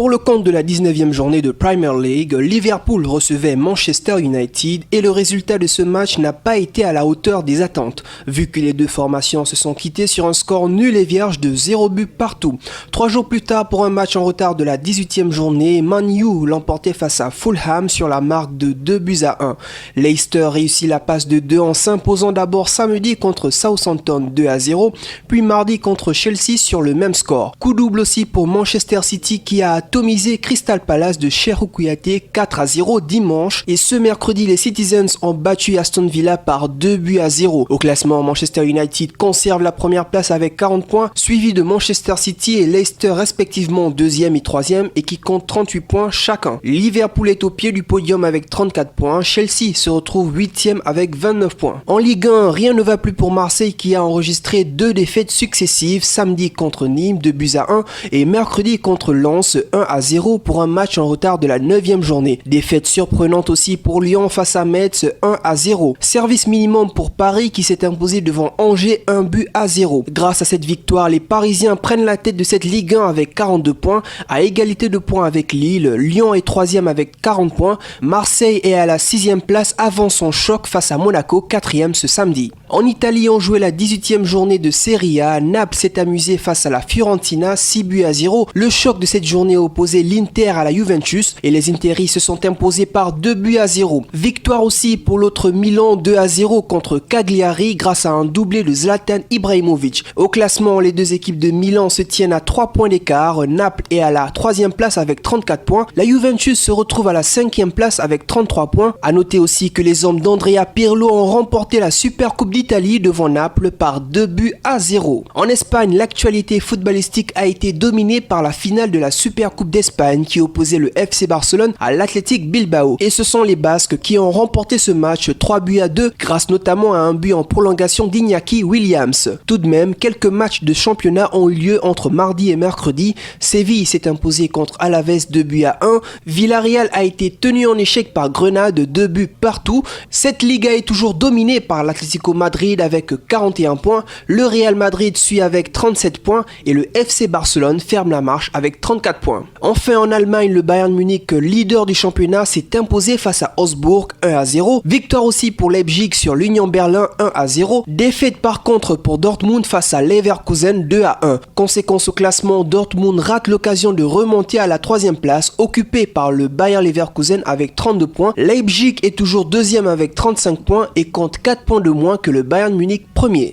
Pour le compte de la 19e journée de Premier League, Liverpool recevait Manchester United et le résultat de ce match n'a pas été à la hauteur des attentes, vu que les deux formations se sont quittées sur un score nul et vierge de 0 but partout. 3 jours plus tard, pour un match en retard de la 18e journée, Man U l'emportait face à Fulham sur la marque de 2-1. Leicester réussit la passe de 2 en s'imposant d'abord samedi contre Southampton 2-0, puis mardi contre Chelsea sur le même score. Coup double aussi pour Manchester City qui a atomisé Crystal Palace de Cheikhou Kouyaté 4-0 dimanche, et ce mercredi les Citizens ont battu Aston Villa par 2-0. Au classement, Manchester United conserve la première place avec 40 points, suivi de Manchester City et Leicester respectivement 2e et 3e et qui comptent 38 points chacun. Liverpool est au pied du podium avec 34 points, Chelsea se retrouve 8e avec 29 points. En Ligue 1, rien ne va plus pour Marseille qui a enregistré 2 défaites successives, samedi contre Nîmes 2-1 et mercredi contre Lens 1-0 pour un match en retard de la 9e journée. Défaite surprenante aussi pour Lyon face à Metz 1-0. Service minimum pour Paris qui s'est imposé devant Angers 1-0. Grâce à cette victoire, les Parisiens prennent la tête de cette Ligue 1 avec 42 points, à égalité de points avec Lille. Lyon est 3e avec 40 points. Marseille est à la 6e place avant son choc face à Monaco 4e ce samedi. En Italie, on jouait la 18e journée de Serie A. Naples s'est amusé face à la Fiorentina 6-0. Le choc de cette journée opposait l'Inter à la Juventus et les Interis se sont imposés par 2-0. Victoire aussi pour l'autre Milan 2-0 contre Cagliari grâce à un doublé de Zlatan Ibrahimovic. Au classement, les deux équipes de Milan se tiennent à 3 points d'écart. Naples est à la 3e place avec 34 points. La Juventus se retrouve à la 5e place avec 33 points. A noter aussi que les hommes d'Andrea Pirlo ont remporté la Super Coupe d'Italie devant Naples par 2-0. En Espagne, l'actualité footballistique a été dominée par la finale de la Super Coupe d'Espagne qui opposait le FC Barcelone à l'Athletic Bilbao. Et ce sont les Basques qui ont remporté ce match 3-2 grâce notamment à un but en prolongation d'Iñaki Williams. Tout de même, quelques matchs de championnat ont eu lieu entre mardi et mercredi. Séville s'est imposé contre Alaves 2-1. Villarreal a été tenu en échec par Grenade 2 buts partout. Cette Liga est toujours dominée par l'Atlético Madrid avec 41 points. Le Real Madrid suit avec 37 points et le FC Barcelone ferme la marche avec 34 points. Enfin en Allemagne, le Bayern Munich, leader du championnat, s'est imposé face à Augsbourg 1-0. Victoire aussi pour Leipzig sur l'Union Berlin 1-0. Défaite par contre pour Dortmund face à Leverkusen 2-1. Conséquence au classement, Dortmund rate l'occasion de remonter à la 3e place, occupée par le Bayer Leverkusen avec 32 points. Leipzig est toujours 2e avec 35 points et compte 4 points de moins que le Bayern Munich premier.